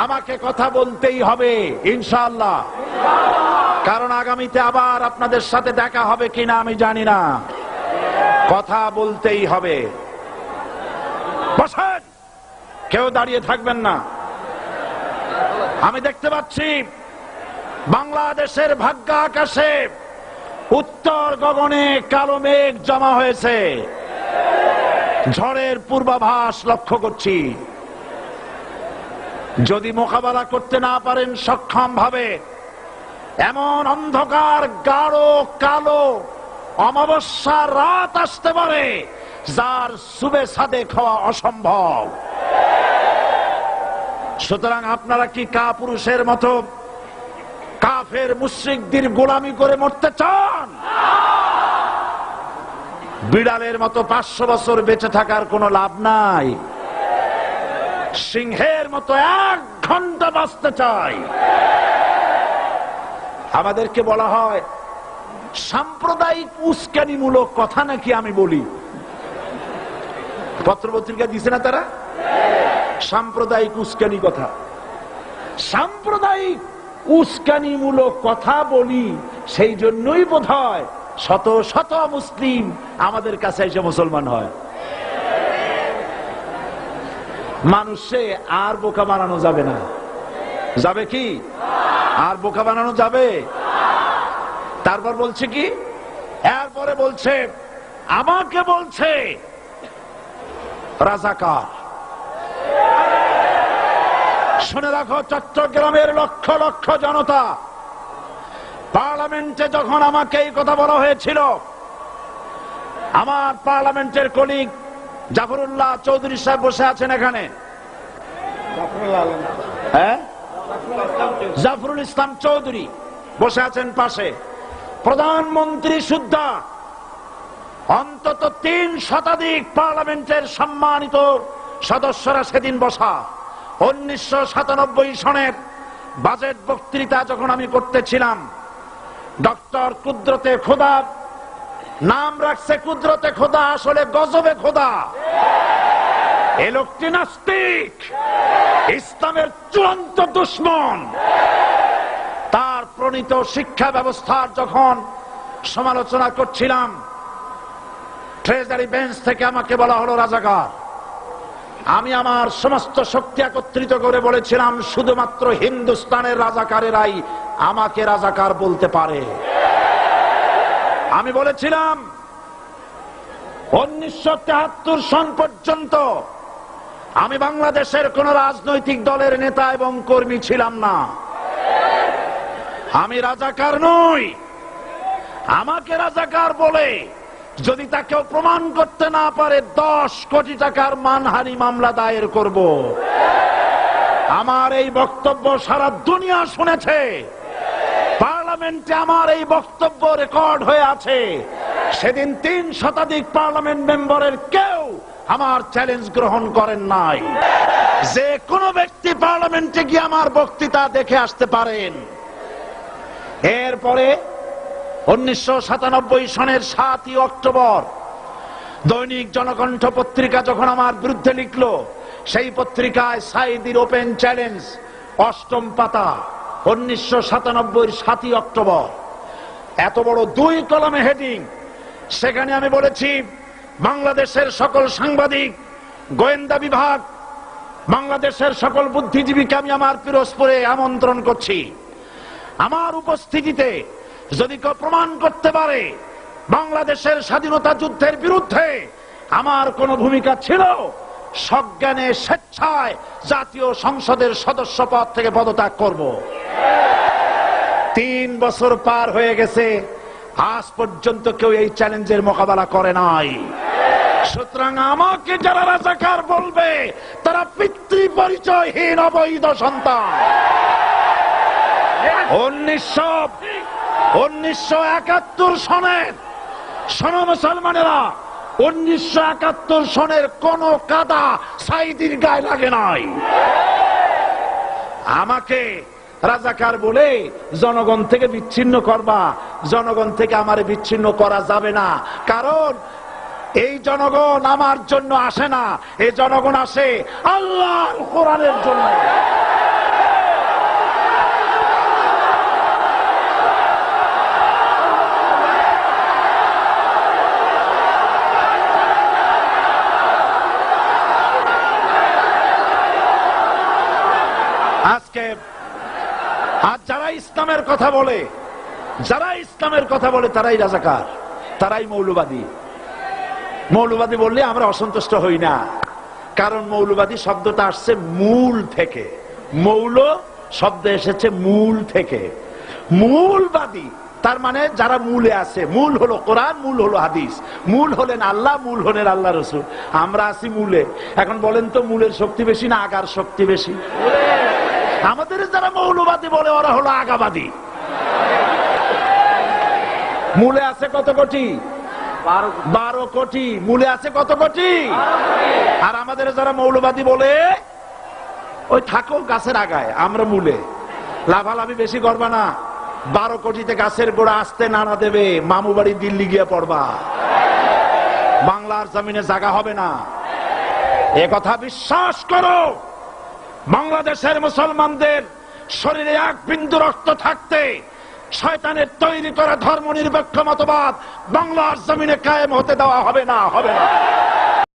আমাকে কথা বলতেই হবে ইনশাআল্লাহ, কারণ আগামীতে আবার আপনাদের সাথে দেখা হবে কিনা আমি জানি না। কথা বলতেই হবে। বসেন, কেউ দাঁড়িয়ে থাকবেন না। আমি দেখতে পাচ্ছি বাংলাদেশের ভাগ্য আকাশে উত্তর গগনে কালো মেঘ জমা হয়েছে, ঝড়ের পূর্বাভাস লক্ষ্য করছি। যদি মোকাবেলা করতে না পারেন সক্ষম ভাবে, এমন অন্ধকার গাঢ় কালো অমাবস্যার রাত আসতে পারে যার সুবে সাদেক হওয়া অসম্ভব। সুতরাং আপনারা কি কাপুরুষের মতো কাফের মুশরিকদের গোলামি করে মরতে চান? বিড়ালের মতো 500 বছর বেঁচে থাকার কোনো লাভ নাই। সিংহের মতো 1 ঘন্টা বাঁচতে চাই। আমাদেরকে বলা হয় সাম্প্রদায়িক উস্কানিমূলক কথা নাকি আমি বলি। পত্রপত্রিকা দিছে না তারা? সাম্প্রদায়িক উস্কানি কথা, সাম্প্রদায়িক উস্কানিমূলক কথা বলি। সেই জন্যই বোধহয় শত শত মুসলিম আমাদের কাছে এসে মুসলমান হয়। মানুষে আর বোকা বানানো যাবে না। যাবে কি? আর বোকা বানানো যাবে? তারপর বলছে কি? এরপরে বলছে, আমাকে বলছে রাজাকার। শুনে রাখো, চট্টগ্রামের লক্ষ লক্ষ জনতা, পার্লামেন্টে যখন আমাকে এই কথা বলা হয়েছিল, আমার পার্লামেন্টের কলিগ জাফরুল্লাহ চৌধুরী সাহেব বসে আছেন এখানে, জাফরুল ইসলাম চৌধুরী বসে আছেন পাশে, প্রধানমন্ত্রী সুদ্ধা, অন্তত 3 শতাধিক পার্লামেন্টের সম্মানিত সদস্যরা সেদিন বসা। 1997 সনের বাজেট বক্তৃতা যখন আমি করতেছিলাম, ডক্টর কুদরতে খোদা, নাম রাখছে কুদরতে খোদা, আসলে গজবে খোদা। এ লোকটি নাস্তিক, ইসলামের চূড়ান্ত দুশমন। তার প্রণীত শিক্ষা ব্যবস্থার যখন সমালোচনা করছিলাম, ট্রেজারি বেঞ্চ থেকে আমাকে বলা হলো রাজাকার। আমি আমার সমস্ত শক্তি একত্রিত করে বলেছিলাম, শুধুমাত্র হিন্দুস্তানের রাজাকারেরাই আমাকে রাজাকার বলতে পারে। আমি বলেছিলাম 1973 সন পর্যন্ত আমি বাংলাদেশের কোন রাজনৈতিক দলের নেতা এবং কর্মী ছিলাম না। আমি রাজাকার নই। আমাকে রাজাকার বলে যদি তাকেও প্রমাণ করতে না পারে, 10 কোটি টাকার মানহানি মামলা দায়ের করব। আমার এই বক্তব্য সারা দুনিয়া শুনেছে। পার্লামেন্টে আমার এই বক্তব্য রেকর্ড হয়ে আছে। সেদিন 3 শতাধিক পার্লামেন্ট মেম্বারের কেউ আমার চ্যালেঞ্জ গ্রহণ করেন নাই। যে কোনো ব্যক্তি পার্লামেন্টে গিয়ে আমার বক্তৃতা দেখে আসতে পারেন। এরপরে 1997 সনের 7 অক্টোবর দৈনিক জনকণ্ঠ পত্রিকা যখন আমার বিরুদ্ধে লিখলো, সেই পত্রিকায় সাইদির ওপেন চ্যালেঞ্জ 8ম পাতা, 1997 7 অক্টোবর, এত বড় 2 কলমে হেডিং। সেখানে আমি বলেছি, বাংলাদেশের সকল সাংবাদিক, গোয়েন্দা বিভাগ, বাংলাদেশের সকল বুদ্ধিজীবীকে আমি আমার পিরোজপুরে আমন্ত্রণ করছি। আমার উপস্থিতিতে যদি কেউ প্রমাণ করতে পারে বাংলাদেশের স্বাধীনতা যুদ্ধের বিরুদ্ধে আমার কোন ভূমিকা ছিল, সজ্ঞানে স্বেচ্ছায় জাতীয় সংসদের সদস্য পদ থেকে পদত্যাগ করব। 3 বছর পার হয়ে গেছে, আজ পর্যন্ত কেউ এই চ্যালেঞ্জের মোকাবেলা করে নাই। সুতরাং আমাকে যারা রাজাকার বলবে, তারা পিতৃ পরিচয়হীন অবৈধ সন্তান। 1971 সনের, শোনো মুসলমানেরা, 1971 সনের কোন কাদা সাইদির গায়ে লাগে নাই। আমাকে রাজাকার বলে জনগণ থেকে বিচ্ছিন্ন করবা, জনগণ থেকে আমারে বিচ্ছিন্ন করা যাবে না। কারণ এই জনগণ আমার জন্য আসে না, এই জনগণ আসে আল্লাহর কোরআনের জন্য। আজকে আর যারা ইসলামের কথা বলে, তারাই রাজাকার, তারাই মৌলবাদী। মৌলবাদী বললে আমরা অসন্তুষ্ট হই না, কারণ মৌলবাদী শব্দটা আসছে মূল থেকে। মৌল শব্দ এসেছে মূল থেকে। মূলবাদী তার মানে যারা মূলে আছে। মূল হলো কোরআন, মূল হলো হাদিস, মূল হলেন আল্লাহ, মূল হলেন আল্লাহ রসুল। আমরা আছি মূলে। এখন বলেন তো মূলের শক্তি বেশি না আগার শক্তি বেশি? আমাদের যারা মৌলবাদী বলে ওরা হলো আগাবাদী। মূলে আছে কত কোটি? 12 কোটি। মূলে আছে কত কোটি? আর আমাদের যারা মৌলবাদী বলে ওই থাকো গাছের আগায়, আমরা মূলে। লাভালাভি বেশি করবা না, 12 কোটিতে গাছের গোড়া আসতে নাড়া দেবে, মামু বাড়ি দিল্লি গিয়ে পড়বা, বাংলার জমিনে জায়গা হবে না। এ কথা বিশ্বাস করো। বাংলাদেশের মুসলমানদের শরীরে এক বিন্দু রক্ত থাকতে শয়তানের তৈরি করা ধর্মনিরপেক্ষ মতবাদ বাংলার জমিনে কায়েম হতে দেওয়া হবে না, হবে না।